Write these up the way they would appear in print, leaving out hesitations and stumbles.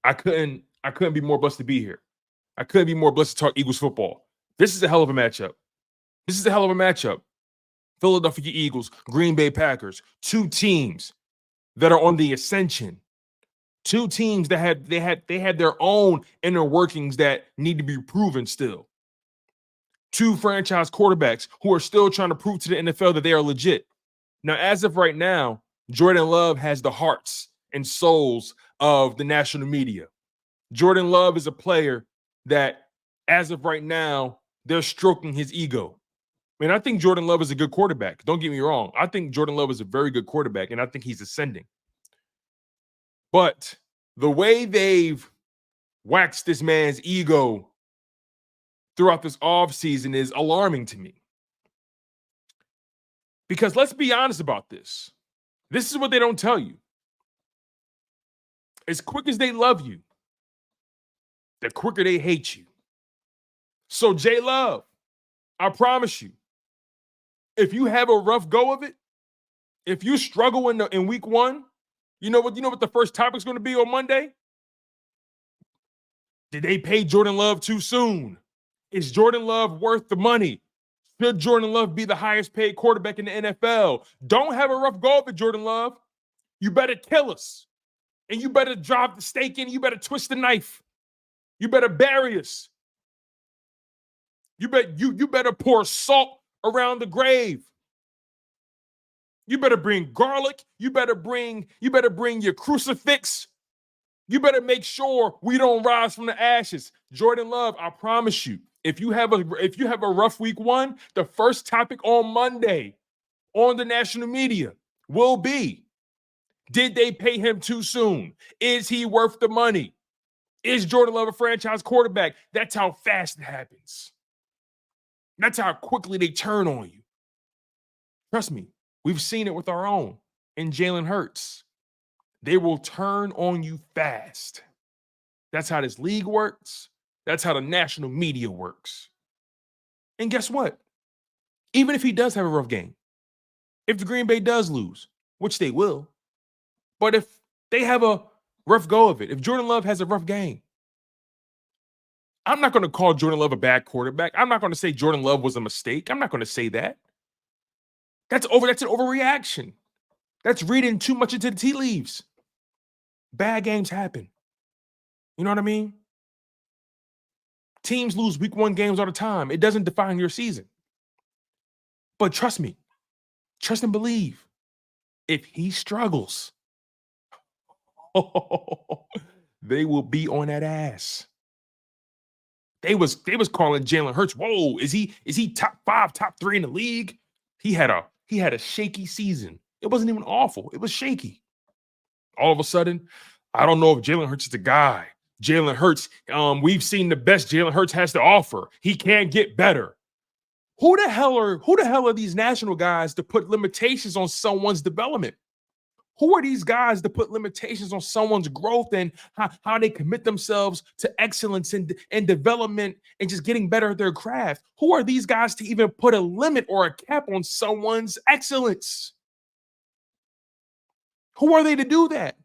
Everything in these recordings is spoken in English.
I couldn't be more blessed to be here. I couldn't be more blessed to talk Eagles football. This is a hell of a matchup. This is a hell of a matchup. Philadelphia Eagles, Green Bay Packers, two teams that are on the ascension. Two teams that had their own inner workings that need to be proven still. Two franchise quarterbacks who are still trying to prove to the NFL that they are legit. Now, as of right now, Jordan Love has the hearts and souls of the national media. Jordan Love is a player that, as of right now, they're stroking his ego. And I think Jordan Love is a good quarterback. Don't get me wrong. I think Jordan Love is a very good quarterback, and I think he's ascending. But the way they've waxed this man's ego throughout this offseason is alarming to me. Because let's be honest about this. This is what they don't tell you. As quick as they love you, the quicker they hate you. So, J Love, I promise you, if you have a rough go of it, if you struggle in week one, you know what the first topic's going to be on Monday? Did they pay Jordan Love too soon? Is Jordan Love worth the money? Should Jordan Love be the highest paid quarterback in the NFL? Don't have a rough go of it, Jordan Love. You better kill us. And you better drop the stake in. You better twist the knife. You better bury us. You better pour salt around the grave. You better bring garlic. You better bring your crucifix. You better make sure we don't rise from the ashes. Jordan Love, I promise you, if you have a rough week one, the first topic on Monday on the national media will be, did they pay him too soon? Is he worth the money? Is Jordan Love a franchise quarterback? That's how fast it happens. That's how quickly they turn on you. Trust me, we've seen it with our own in Jalen Hurts. They will turn on you fast. That's how this league works. That's how the national media works. And guess what? Even if he does have a rough game, if the Green Bay does lose, which they will, but if they have a rough go of it, if Jordan Love has a rough game, I'm not going to call Jordan Love a bad quarterback. I'm not going to say Jordan Love was a mistake. I'm not going to say that. That's an overreaction. That's reading too much into the tea leaves. Bad games happen. You know what I mean? Teams lose week one games all the time. It doesn't define your season. But trust me, trust and believe. If he struggles, they will be on that ass. They was calling Jalen Hurts. Whoa, is he top 5, top 3 in the league? He had a shaky season. It wasn't even awful. It was shaky. All of a sudden, I don't know if Jalen Hurts is the guy. Jalen Hurts, we've seen the best Jalen Hurts has to offer. He can't get better. Who the hell are these national guys to put limitations on someone's development? Who are these guys to put limitations on someone's growth and how they commit themselves to excellence and development and just getting better at their craft? Who are these guys to even put a limit or a cap on someone's excellence? Who are they to do that?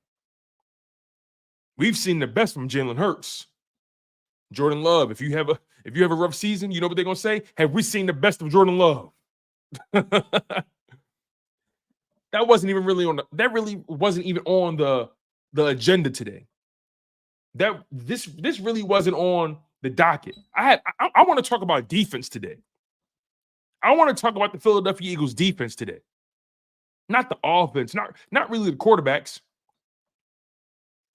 We've seen the best from Jalen Hurts. Jordan Love, if you have a rough season, you know what they're going to say? Have we seen the best of Jordan Love? That really wasn't even on the agenda today. This really wasn't on the docket. I want to talk about defense today. I want to talk about the Philadelphia Eagles defense today. Not the offense, not really the quarterbacks.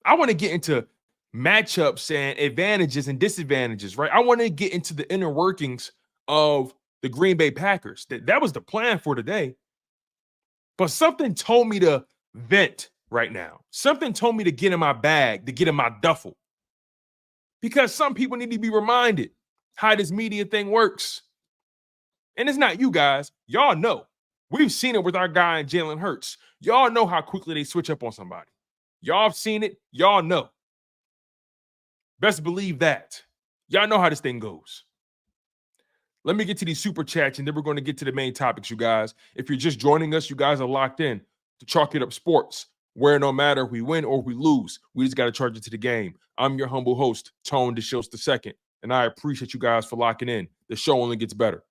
I want to get into matchups and advantages and disadvantages, right? I want to get into the inner workings of the Green Bay Packers. That was the plan for today. But something told me to vent right now. Something told me to get in my bag, to get in my duffel. Because some people need to be reminded how this media thing works. And it's not you guys. Y'all know. We've seen it with our guy Jalen Hurts. Y'all know how quickly they switch up on somebody. Y'all have seen it. Y'all know. Best believe that. Y'all know how this thing goes. Let me get to these super chats, and then we're going to get to the main topics, you guys. If you're just joining us, you guys are locked in to Chalk It Up Sports where no matter if we win or we lose, we just got to charge it to the game. I'm your humble host, Tone DeShields II, and I appreciate you guys for locking in. The show only gets better.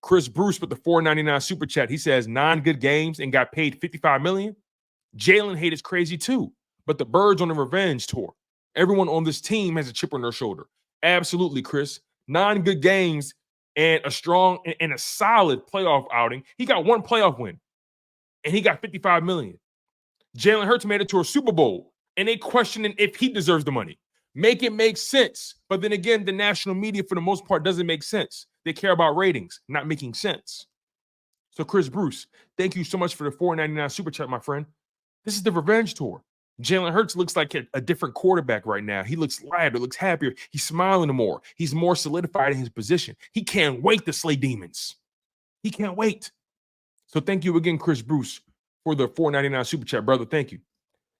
Chris Bruce with the $4.99 super chat. He says 9 good games and got paid $55 million. Jalen hate is crazy too, but the Birds on the revenge tour. Everyone on this team has a chip on their shoulder. Absolutely, Chris. 9 good games and a strong and a solid playoff outing. He got 1 playoff win, and he got $55 million. Jalen Hurts made it to a Super Bowl, and they questioning if he deserves the money. Make it make sense. But then again, the national media, for the most part, doesn't make sense. They care about ratings, not making sense. So, Chris Bruce, thank you so much for the $4.99 super chat, my friend. This is the revenge tour. Jalen Hurts looks like a different quarterback right now. He looks lighter, looks happier. He's smiling more. He's more solidified in his position. He can't wait to slay demons. He can't wait. So thank you again, Chris Bruce, for the $4.99 super chat, brother. Thank you.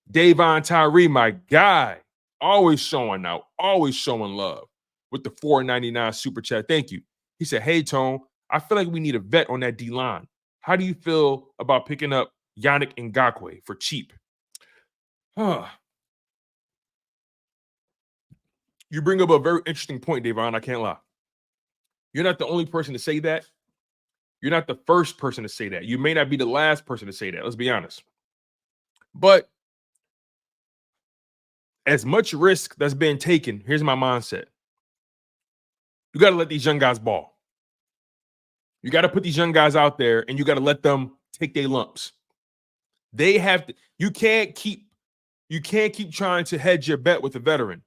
Davon Tyree, my guy, always showing out, always showing love with the $4.99 super chat. Thank you. He said, hey, Tone, I feel like we need a vet on that D-line. How do you feel about picking up Yannick Ngakoue for cheap? You bring up a very interesting point, Davon. I can't lie. You're not the only person to say that. You're not the first person to say that. You may not be the last person to say that. Let's be honest. But as much risk that's been taken, here's my mindset. You got to let these young guys ball. You got to put these young guys out there, and you got to let them take their lumps. They have to. You can't keep trying to hedge your bet with a veteran,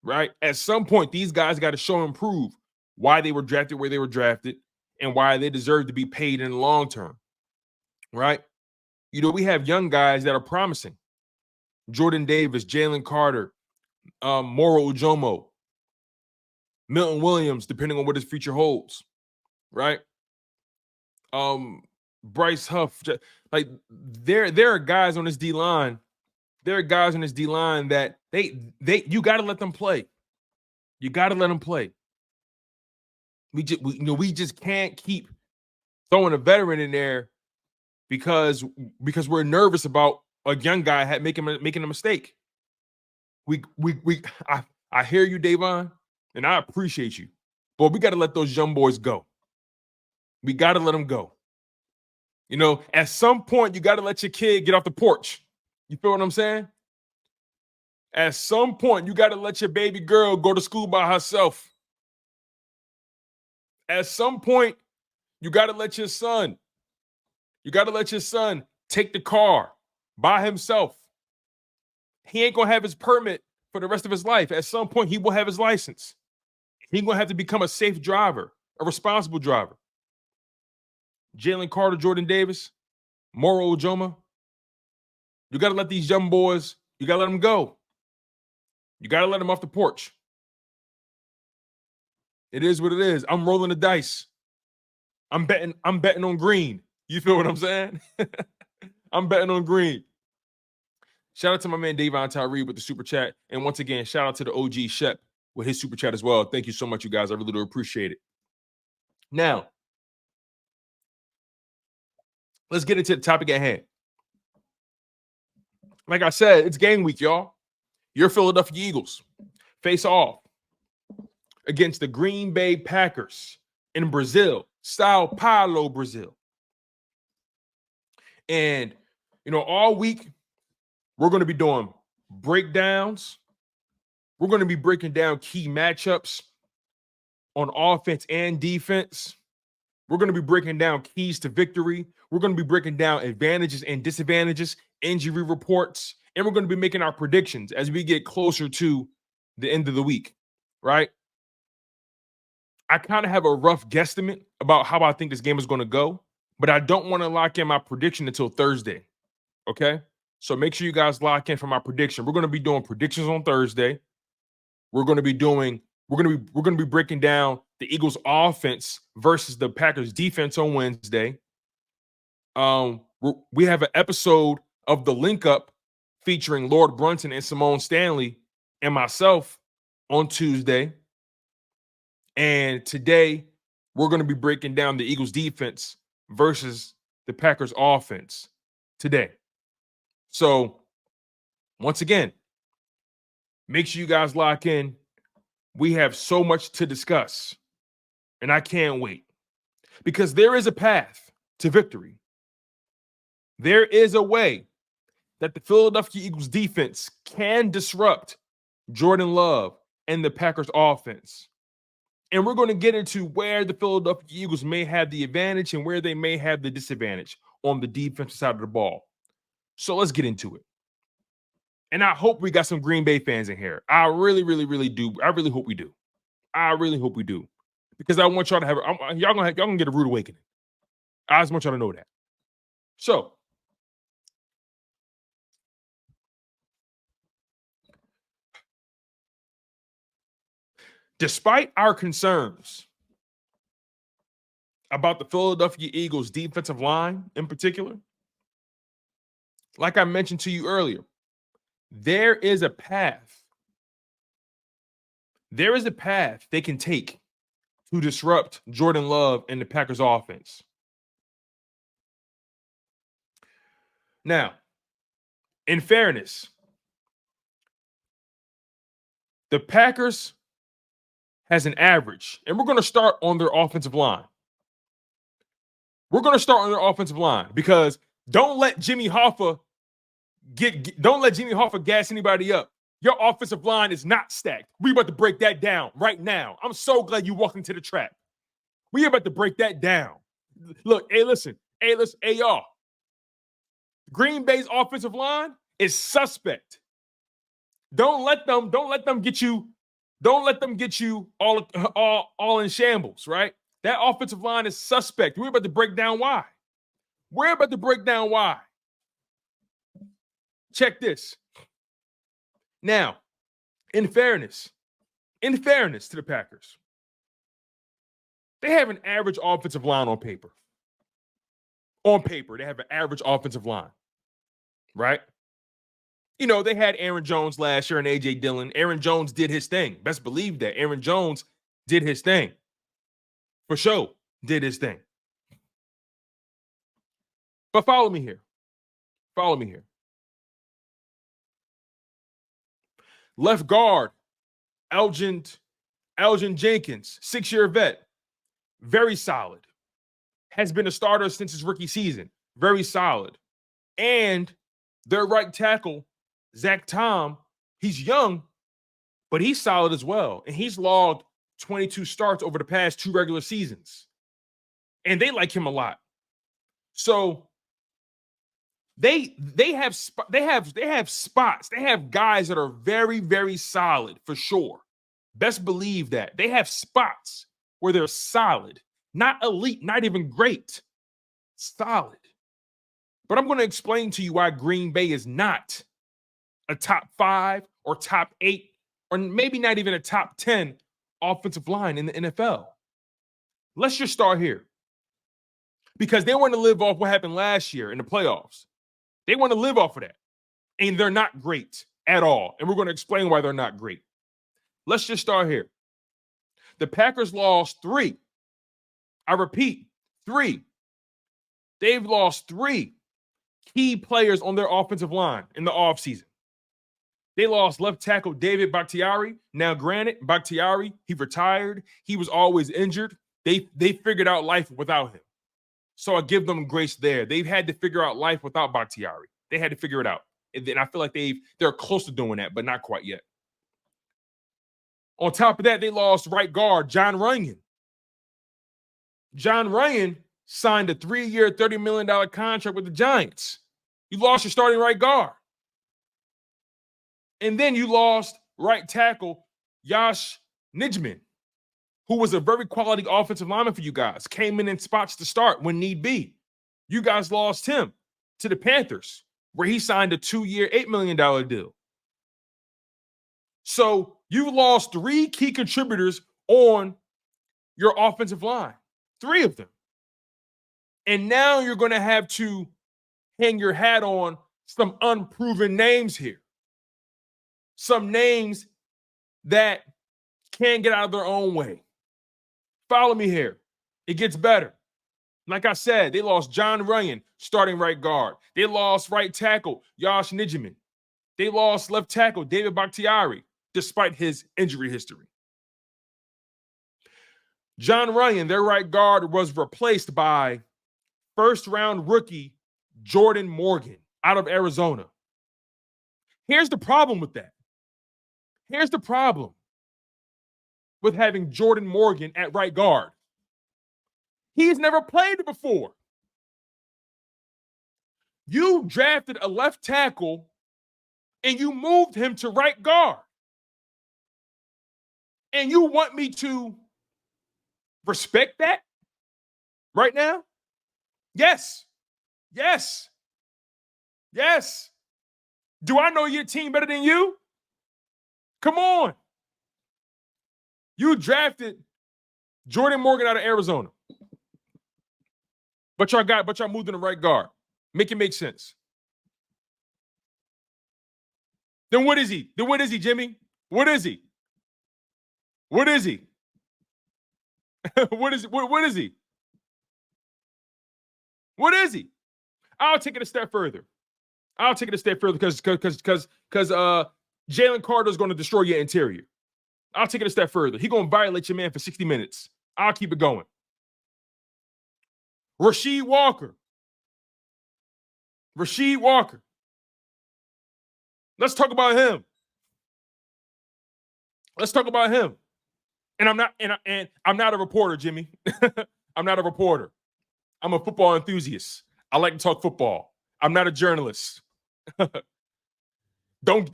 right? At some point, these guys got to show and prove why they were drafted where they were drafted and why they deserve to be paid in the long term, right? You know, we have young guys that are promising. Jordan Davis, Jalen Carter, Moro Ujomo, Milton Williams, depending on what his future holds, right? Bryce Huff, like there are guys on this D line. There are guys on this D line that you got to let them play. You got to let them play. We just can't keep throwing a veteran in there because we're nervous about a young guy making a mistake. I hear you, Davon, and I appreciate you, but we got to let those young boys go. We got to let them go. You know, at some point, you got to let your kid get off the porch. You feel what I'm saying? At some point, you got to let your baby girl go to school by herself. At some point, you got to let your son take the car by himself. He ain't going to have his permit for the rest of his life. At some point, he will have his license. He's going to have to become a safe driver, a responsible driver. Jalen Carter, Jordan Davis, Moro Ujoma. You got to let these young boys, you got to let them go. You got to let them off the porch. It is what it is. I'm rolling the dice. I'm betting on green. You feel what I'm saying? I'm betting on green. Shout out to my man Davon Tyree with the super chat. And once again, shout out to the OG Shep with his super chat as well. Thank you so much, you guys. I really do appreciate it. Now, let's get into the topic at hand. Like I said, it's game week, y'all. Your Philadelphia Eagles face off against the Green Bay Packers in Brazil, Sao Paulo, Brazil. And, you know, all week, we're going to be doing breakdowns. We're going to be breaking down key matchups on offense and defense. We're going to be breaking down keys to victory. We're going to be breaking down advantages and disadvantages, injury reports, and we're going to be making our predictions as we get closer to the end of the week, right? I kind of have a rough guesstimate about how I think this game is going to go, but I don't want to lock in my prediction until Thursday, okay? So make sure you guys lock in for my prediction. We're going to be doing predictions on Thursday. We're going to be breaking down the Eagles offense versus the Packers defense on Wednesday. We have an episode of the Link Up featuring Lord Brunson and Simone Stanley and myself on Tuesday. And today we're going to be breaking down the Eagles defense versus the Packers offense today. So, once again, make sure you guys lock in. We have so much to discuss, and I can't wait because there is a path to victory. There is a way that the Philadelphia Eagles defense can disrupt Jordan Love and the Packers offense. And we're going to get into where the Philadelphia Eagles may have the advantage and where they may have the disadvantage on the defensive side of the ball. So let's get into it. And I hope we got some Green Bay fans in here. I really, really, really do. I really hope we do. I really hope we do. Because I want y'all to have, y'all gonna get a rude awakening. I just want y'all to know that. So, despite our concerns about the Philadelphia Eagles defensive line in particular, like I mentioned to you earlier, there is a path. There is a path they can take to disrupt Jordan Love and the Packers offense. Now, in fairness, the Packers has an average, and we're going to start on their offensive line. We're going to start on their offensive line because don't let Jimmy Hoffa gas anybody up. Your offensive line is not stacked. We about to break that down right now. I'm so glad you walked into the trap. We about to break that down. Look, hey, listen, y'all. Green Bay's offensive line is suspect. Don't let them get you all in shambles, right? That offensive line is suspect. We're about to break down why. Check this. Now, in fairness to the Packers, they have an average offensive line on paper. On paper, they have an average offensive line, right? You know, they had Aaron Jones last year and A.J. Dillon. Aaron Jones did his thing. Best believe that. Aaron Jones did his thing. For sure, did his thing. But follow me here. Left guard, Elgin Jenkins, 6-year vet. Very solid. Has been a starter since his rookie season. Very solid. And their right tackle, Zach Tom, he's young, but he's solid as well. And he's logged 22 starts over the past 2 regular seasons. And they like him a lot. So they have spots. They have guys that are very, very solid for sure. Best believe that. They have spots where they're solid, not elite, not even great. Solid. But I'm going to explain to you why Green Bay is not a top 5 or top 8 or maybe not even a top 10 offensive line in the NFL. Let's just start here. Because they want to live off what happened last year in the playoffs. They want to live off of that. And they're not great at all. And we're going to explain why they're not great. Let's just start here. The Packers lost 3. I repeat, 3. They've lost 3 key players on their offensive line in the offseason. They lost left tackle David Bakhtiari. Now, granted, Bakhtiari, he retired. He was always injured. They figured out life without him. So I give them grace there. They've had to figure out life without Bakhtiari. They had to figure it out. And I feel like they're close to doing that, but not quite yet. On top of that, they lost right guard John Runyan. John Runyan signed a 3-year, $30 million contract with the Giants. You lost your starting right guard. And then you lost right tackle Yash Nijman, who was a very quality offensive lineman for you guys, came in spots to start when need be. You guys lost him to the Panthers, where he signed a 2-year, $8 million deal. So you lost 3 key contributors on your offensive line, 3 of them. And now you're going to have to hang your hat on some unproven names here. Some names that can't get out of their own way. Follow me here. It gets better. Like I said, they lost John Runyan, starting right guard. They lost right tackle, Yash Nijiman. They lost left tackle, David Bakhtiari, despite his injury history. John Runyan, their right guard, was replaced by first-round rookie Jordan Morgan out of Arizona. Here's the problem with that. Here's the problem with having Jordan Morgan at right guard. He's never played it before. You drafted a left tackle and you moved him to right guard. And you want me to respect that right now? Yes. Yes. Yes. Do I know your team better than you? Come on. You drafted Jordan Morgan out of Arizona. But y'all moved in the right guard. Make it make sense. Then what is he? Jimmy? What is he? What is he? What is he? What is he? I'll take it a step further. Because Jalen Carter's going to destroy your interior. I'll take it a step further. He's going to violate your man for 60 minutes. I'll keep it going. Rasheed Walker. Let's talk about him. And I'm not a reporter, Jimmy. I'm not a reporter. I'm a football enthusiast. I like to talk football. I'm not a journalist. Don't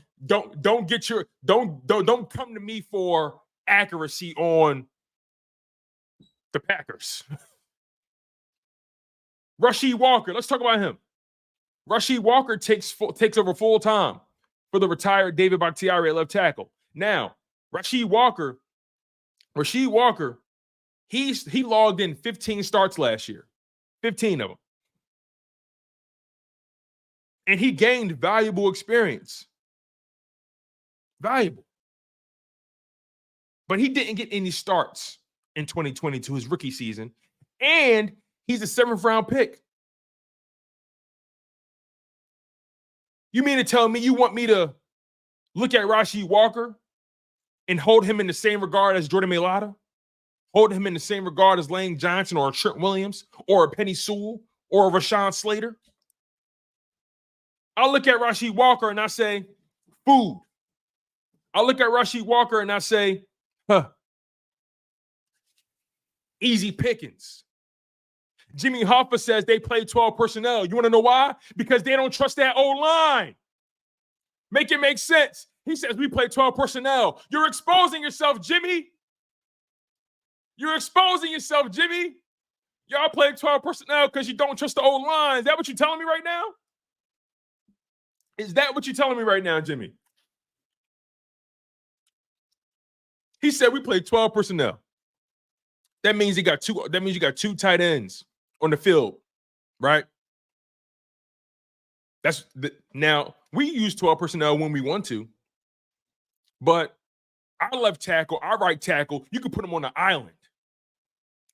come to me for accuracy on the Packers. Rasheed Walker, let's talk about him. Rasheed Walker takes over full time for the retired David Bakhtiari at left tackle. Now, Rasheed Walker, he logged in 15 starts last year. 15 of them. And he gained valuable experience. Valuable. But he didn't get any starts in 2022, his rookie season. And he's a 7th-round pick. You mean to tell me you want me to look at Rasheed Walker and hold him in the same regard as Jordan Mailata? Hold him in the same regard as Lane Johnson or Trent Williams or a Penny Sewell or a Rashawn Slater? I'll look at Rasheed Walker and I say, food. I'll look at Rasheed Walker and I say, easy pickings. Jimmy Hoffa says they play 12 personnel. You want to know why? Because they don't trust that O-line. Make it make sense. He says we play 12 personnel. You're exposing yourself, Jimmy. Y'all play 12 personnel because you don't trust the O-line. Is that what you're telling me right now? Is that what you're telling me right now, Jimmy? He said we play 12 personnel. That means you got two tight ends on the field, right? Now we use 12 personnel when we want to, but our left tackle, our right tackle, you can put them on the island.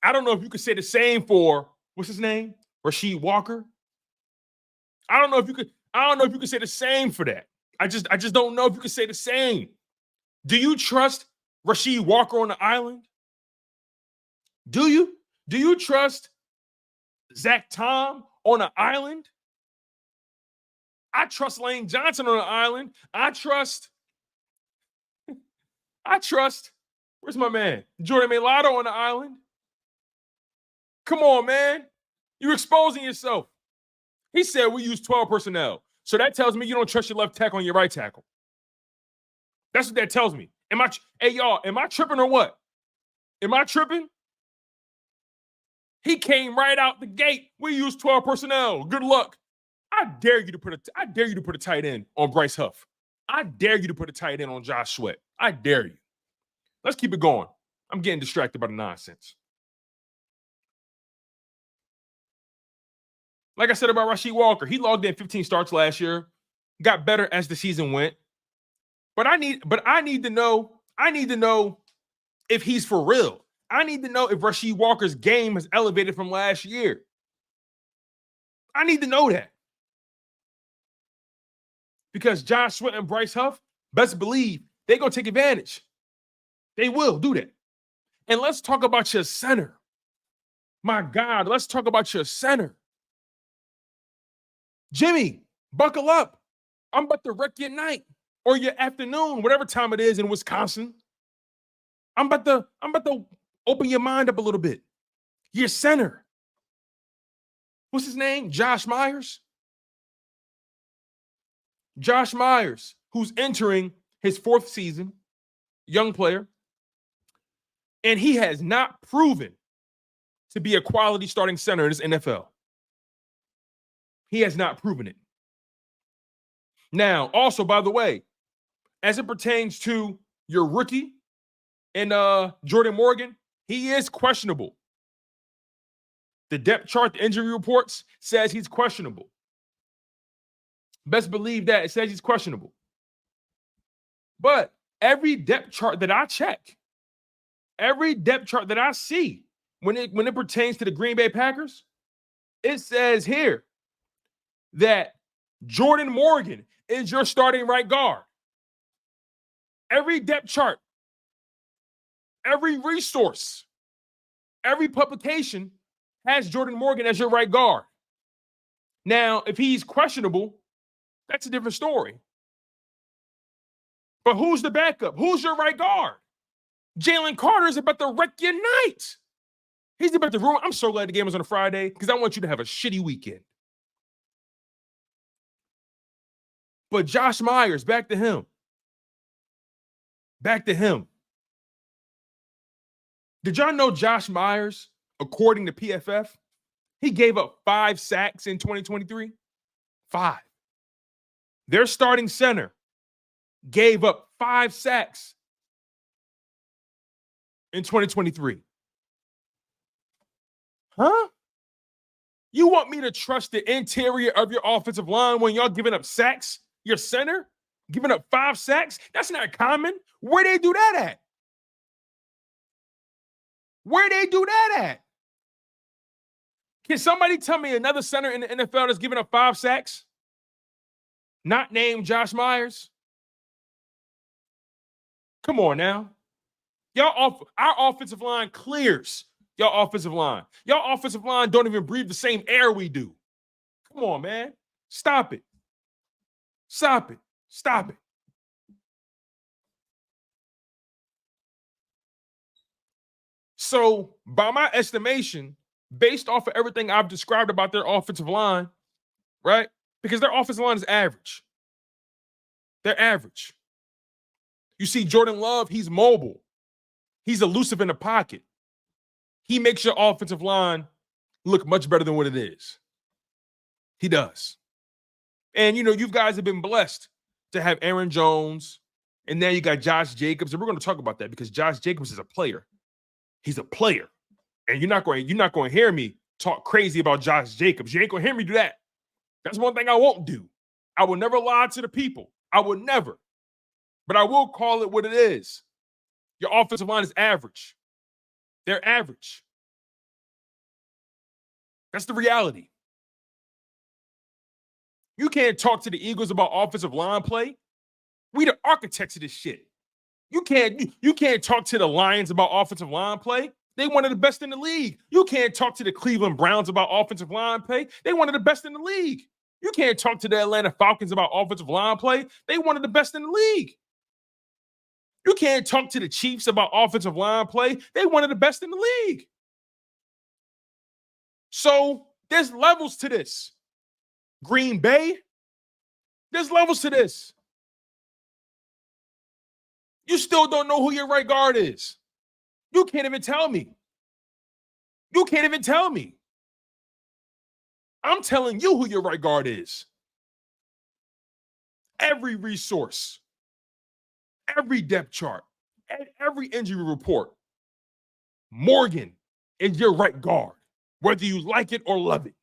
I don't know if you could say the same for what's his name, Rasheed Walker. I don't know if you could say the same for that. I just don't know if you could say the same. Do you trust Rasheed Walker on the island? Do you? Do you trust Zach Tom on an island? I trust Lane Johnson on an island. I trust, where's my man? Jordan Mailata on the island. Come on, man. You're exposing yourself. He said we use 12 personnel. So that tells me you don't trust your left tackle on your right tackle. That's what that tells me. Hey, y'all, am I tripping or what? Am I tripping? He came right out the gate. We use 12 personnel. Good luck. I dare you to put a tight end on Bryce Huff. I dare you to put a tight end on Josh Sweat. I dare you. Let's keep it going. I'm getting distracted by the nonsense. Like I said about Rasheed Walker, he logged in 15 starts last year, got better as the season went. But I need to know if he's for real. I need to know if Rasheed Walker's game has elevated from last year. I need to know that. Because Josh Sweat and Bryce Huff, best believe they're going to take advantage. They will do that. And let's talk about your center. My God, let's talk about your center. Jimmy, buckle up. I'm about to wreck your night or your afternoon, whatever time it is in Wisconsin. I'm about to open your mind up a little bit. Your center. What's his name? Josh Myers? Josh Myers, who's entering his 4th season, young player, and he has not proven to be a quality starting center in this NFL. He has not proven it. Now, also, by the way, as it pertains to your rookie and Jordan Morgan, he is questionable. The depth chart, the injury reports says he's questionable. Best believe that. It says he's questionable. But every depth chart that I check, every depth chart that I see when it pertains to the Green Bay Packers, it says here that Jordan Morgan is your starting right guard. Every depth chart, every resource, every publication has Jordan Morgan as your right guard. Now, if he's questionable, that's a different story. But who's the backup? Who's your right guard? Jalen Carter is about to wreck your night. He's about to ruin. I'm so glad the game was on a Friday because I want you to have a shitty weekend. But Josh Myers, back to him. Back to him. Did y'all know Josh Myers, according to PFF, he gave up 5 sacks in 2023? 5. Their starting center gave up 5 sacks in 2023. Huh? You want me to trust the interior of your offensive line when y'all giving up sacks? Your center giving up 5 sacks? That's not common. Where they do that at? Where they do that at? Can somebody tell me another center in the NFL that's giving up 5 sacks? Not named Josh Myers? Come on now. Our offensive line clears y'all offensive line. Y'all offensive line don't even breathe the same air we do. Come on, man. Stop it. Stop it. Stop it. So, by my estimation, based off of everything I've described about their offensive line, right? Because their offensive line is average. They're average. You see Jordan Love, he's mobile. He's elusive in the pocket. He makes your offensive line look much better than what it is. He does. And, you guys have been blessed to have Aaron Jones, and now you got Josh Jacobs, and we're going to talk about that because Josh Jacobs is a player. He's a player. And you're not going to hear me talk crazy about Josh Jacobs. You ain't going to hear me do that. That's one thing I won't do. I will never lie to the people. I will never. But I will call it what it is. Your offensive line is average. They're average. That's the reality. You can't talk to the Eagles about offensive line play. We the architects of this shit. You can't talk to the Lions about offensive line play. They one of the best in the league. You can't talk to the Cleveland Browns about offensive line play. They one of the best in the league. You can't talk to the Atlanta Falcons about offensive line play. They one of the best in the league. You can't talk to the Chiefs about offensive line play. They one of the best in the league. So there's levels to this. Green Bay, there's levels to this. You still don't know who your right guard is. You can't even tell me. You can't even tell me. I'm telling you who your right guard is. Every resource, every depth chart, and every injury report, Morgan is your right guard, whether you like it or love it,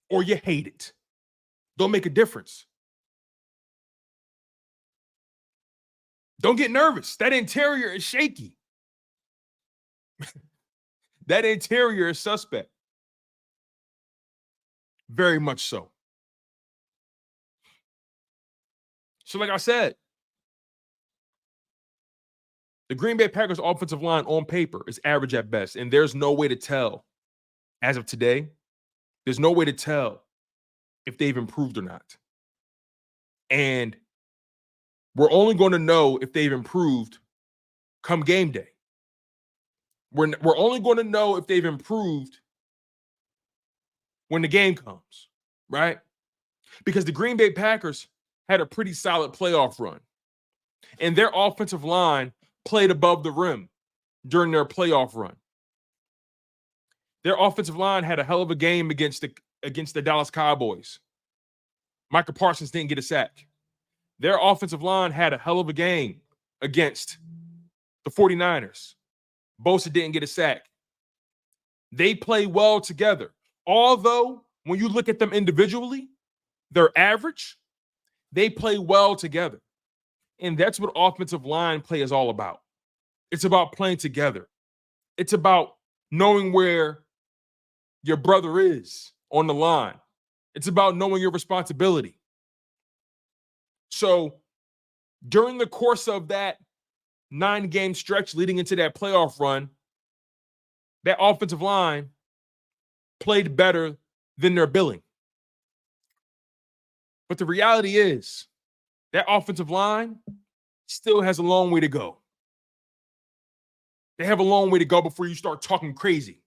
or you hate it. Don't make a difference. Don't get nervous. That interior is shaky. That interior is suspect. Very much so. So, like I said, the Green Bay Packers offensive line on paper is average at best, and there's no way to tell as of today. There's no way to tell if they've improved or not. And we're only going to know if they've improved come game day. We're only going to know if they've improved when the game comes, right? Because the Green Bay Packers had a pretty solid playoff run, and their offensive line played above the rim during their playoff run. Their offensive line had a hell of a game against the Dallas Cowboys. Micah Parsons didn't get a sack. Their offensive line had a hell of a game against the 49ers. Bosa didn't get a sack. They play well together. Although, when you look at them individually, they're average, they play well together. And that's what offensive line play is all about. It's about playing together. It's about knowing where your brother is on the line. It's about knowing your responsibility. So, during the course of that 9-game stretch leading into that playoff run, that offensive line played better than their billing. But the reality is that offensive line still has a long way to go. They have a long way to go before you start talking crazy.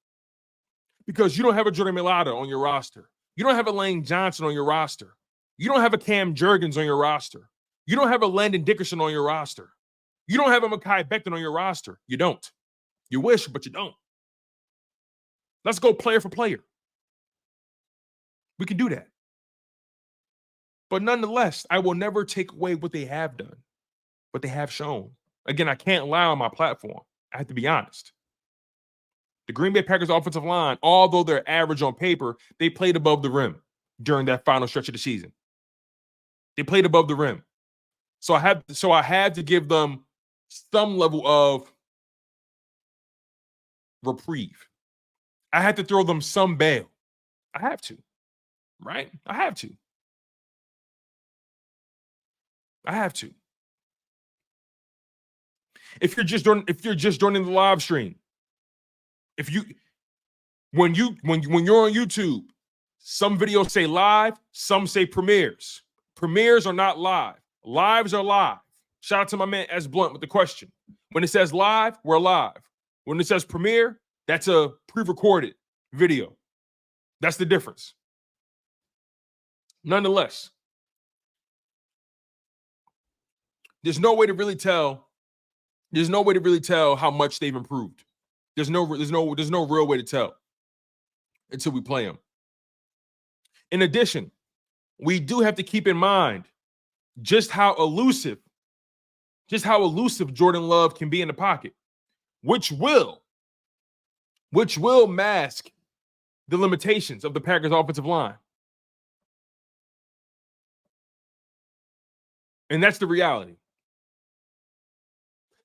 Because you don't have a Jordan Mailata on your roster. You don't have a Lane Johnson on your roster. You don't have a Cam Jurgens on your roster. You don't have a Landon Dickerson on your roster. You don't have a Mekhi Becton on your roster. You don't. You wish, but you don't. Let's go player for player. We can do that. But nonetheless, I will never take away what they have done, what they have shown. Again, I can't lie on my platform. I have to be honest. The Green Bay Packers offensive line, although they're average on paper, they played above the rim during that final stretch of the season. They played above the rim. So I had to give them some level of reprieve. I had to throw them some bail. I have to, right? I have to. If you're just joining the live stream, when you're on YouTube, some videos say live, some say premieres. Premieres are not live. Lives are live. Shout out to my man S Blunt with the question. When it says live, we're live. When it says premiere, that's a pre-recorded video. That's the difference. Nonetheless, there's no way to really tell how much they've improved. There's no real way to tell until we play them. In addition, we do have to keep in mind just how elusive Jordan Love can be in the pocket, which will mask the limitations of the Packers offensive line. And that's the reality.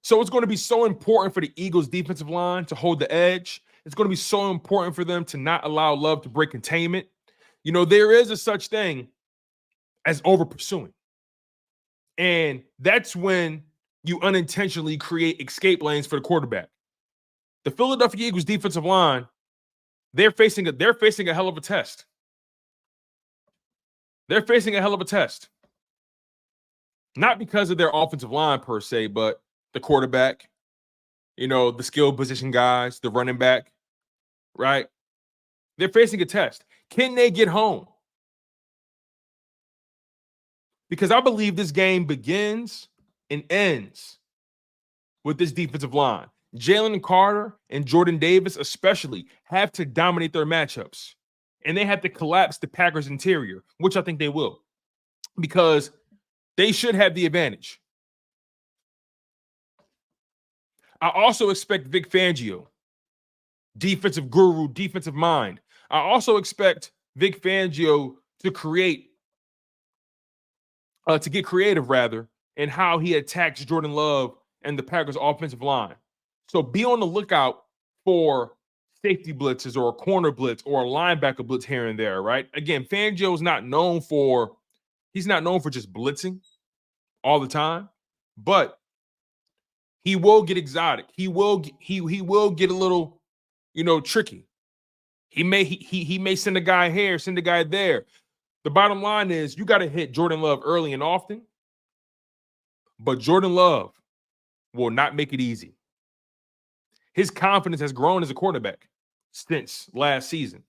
So it's going to be so important for the Eagles defensive line to hold the edge. It's going to be so important for them to not allow Love to break containment. You know, there is a such thing as over pursuing. And that's when you unintentionally create escape lanes for the quarterback. The Philadelphia Eagles defensive line, they're facing a hell of a test. They're facing a hell of a test. Not because of their offensive line per se, but the quarterback, the skill position guys, the running back, right? They're facing a test. Can they get home? Because I believe this game begins and ends with this defensive line. Jalen Carter and Jordan Davis especially have to dominate their matchups. And they have to collapse the Packers' interior, which I think they will. Because they should have the advantage. I also expect Vic Fangio, defensive guru, defensive mind. I also expect Vic Fangio to get creative in how he attacks Jordan Love and the Packers offensive line. So be on the lookout for safety blitzes or a corner blitz or a linebacker blitz here and there, right? Again, Fangio's not known for just blitzing all the time, but he will get exotic. He will get a little, tricky. He may send a guy here, send a guy there. The bottom line is you got to hit Jordan Love early and often, but Jordan Love will not make it easy. His confidence has grown as a quarterback since last season,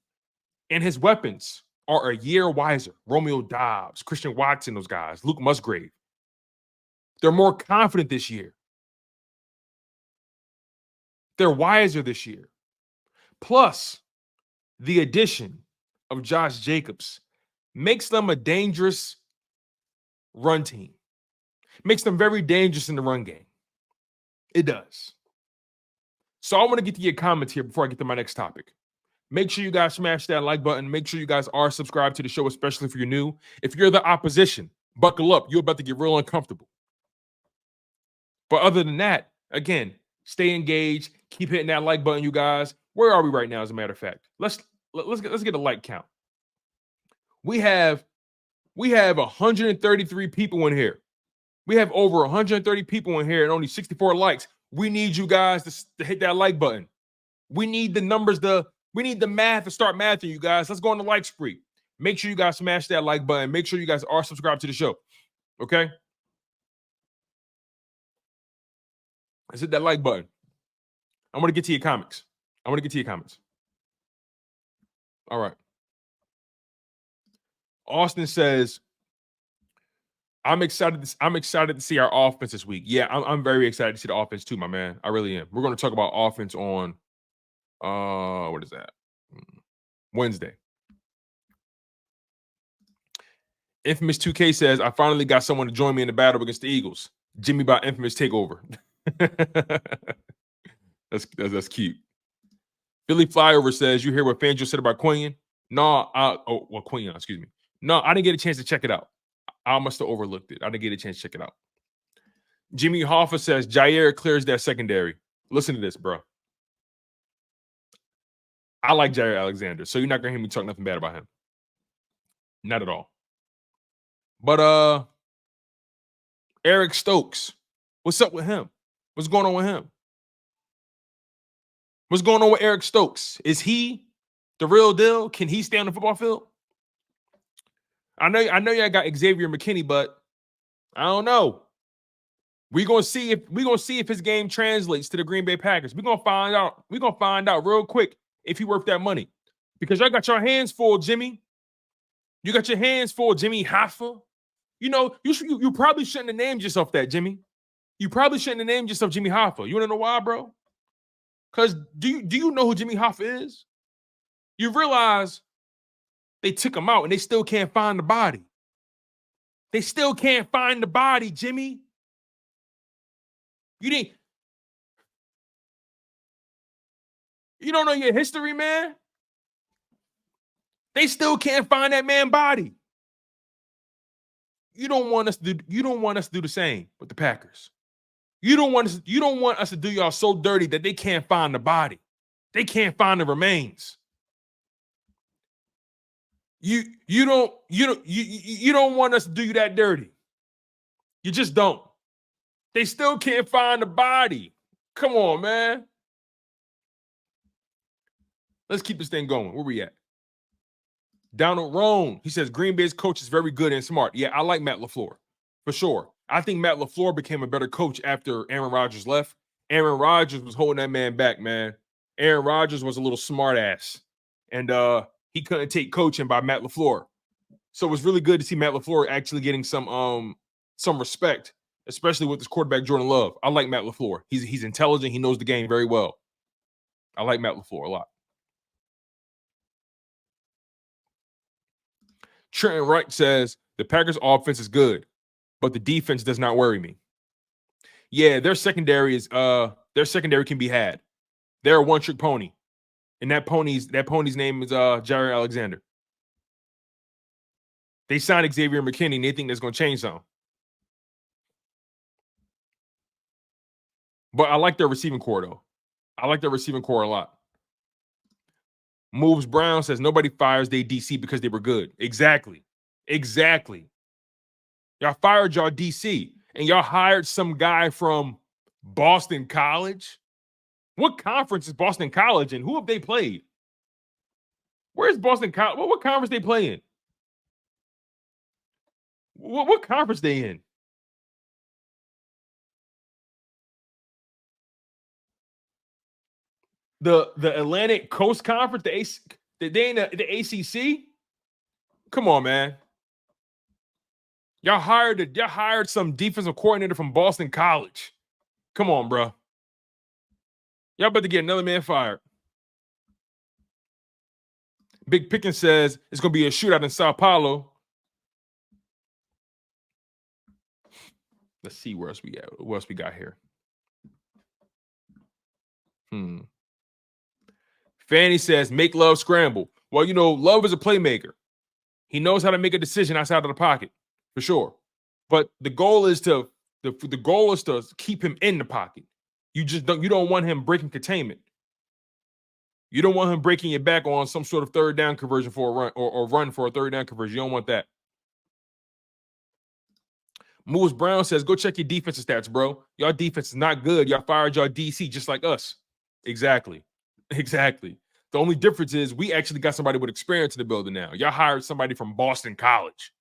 and his weapons are a year wiser. Romeo Doubs, Christian Watson, those guys, Luke Musgrave. They're more confident this year. They're wiser this year. Plus, the addition of Josh Jacobs makes them a dangerous run team. Makes them very dangerous in the run game. It does. So I want to get to your comments here before I get to my next topic. Make sure you guys smash that like button. Make sure you guys are subscribed to the show, especially if you're new. If you're the opposition, buckle up. You're about to get real uncomfortable. But other than that, again, stay engaged. Keep hitting that like button, you guys. Where are we right now, as a matter of fact? Let's get a like count. We have 133 people in here. We have over 130 people in here and only 64 likes. We need you guys to hit that like button. We need the numbers we need the math to start mathing, you guys. Let's go on the like spree. Make sure you guys smash that like button. Make sure you guys are subscribed to the show. Okay? Let's hit that like button. I want to get to your comments. All right. Austin says, I'm excited to see our offense this week. Yeah, I'm very excited to see the offense too, my man. I really am. We're going to talk about offense on what is that? Wednesday. Infamous 2K says, I finally got someone to join me in the battle against the Eagles. Jimmy by Infamous Takeover. That's cute. Philly Flyover says, you hear what Fangio said about Quinion? No, Quinion, excuse me. No, I didn't get a chance to check it out. I must have overlooked it. I didn't get a chance to check it out. Jimmy Hoffa says, Jair clears that secondary. Listen to this, bro. I like Jair Alexander, so you're not going to hear me talk nothing bad about him. Not at all. But Eric Stokes, what's up with him? What's going on with him? What's going on with Eric Stokes? Is he the real deal? Can he stay on the football field? I know y'all got Xavier McKinney, but I don't know. We're gonna see if his game translates to the Green Bay Packers. We're gonna find out. We're gonna find out real quick if he worth that money. Because y'all got your hands full, Jimmy. You got your hands full, Jimmy Hoffa. You probably shouldn't have named yourself that, Jimmy. You probably shouldn't have named yourself Jimmy Hoffa. You want to know why, bro? Because do you know who Jimmy Hoffa is? You realize they took him out and they still can't find the body. They still can't find the body, Jimmy. You don't know your history, man? They still can't find that man's body. You don't want us to do the same with the Packers. You don't want us to do y'all so dirty that they can't find the body. They can't find the remains. You don't want us to do you that dirty. You just don't. They still can't find the body. Come on, man. Let's keep this thing going. Where we at? Donald Roan, he says, Green Bay's coach is very good and smart. Yeah, I like Matt LaFleur, for sure. I think Matt LaFleur became a better coach after Aaron Rodgers left. Aaron Rodgers was holding that man back, man. Aaron Rodgers was a little smart ass. And he couldn't take coaching by Matt LaFleur. So it was really good to see Matt LaFleur actually getting some respect, especially with this quarterback, Jordan Love. I like Matt LaFleur. He's intelligent. He knows the game very well. I like Matt LaFleur a lot. Trenton Wright says, the Packers offense is good, but the defense does not worry me. Yeah, their secondary can be had. They're a one-trick pony. And that pony's name is Jair Alexander. They signed Xavier McKinney, and they think that's going to change something. But I like their receiving core, though. I like the receiving core a lot. Moves Brown says nobody fires their DC because they were good. Exactly. Y'all fired y'all DC and y'all hired some guy from Boston College. What conference is Boston College in? Who have they played? Where's Boston College? What conference they play in? What conference they in? The Atlantic Coast Conference, they in the ACC? Come on, man. Y'all hired some defensive coordinator from Boston College. Come on, bro. Y'all about to get another man fired. Big Pickens says it's going to be a shootout in Sao Paulo. Let's see where else we got. What else we got here? Fanny says, make Love scramble. Well, you know, Love is a playmaker. He knows how to make a decision outside of the pocket, for sure. But the goal is to keep him in the pocket. You don't want him breaking containment. You don't want him breaking your back on some sort of third down conversion for a run or run for a third down conversion. You don't want that. Moose Brown says, go check your defensive stats, bro. Y'all defense is not good. Y'all fired y'all DC just like us. Exactly. The only difference is we actually got somebody with experience in the building now. Y'all hired somebody from Boston College.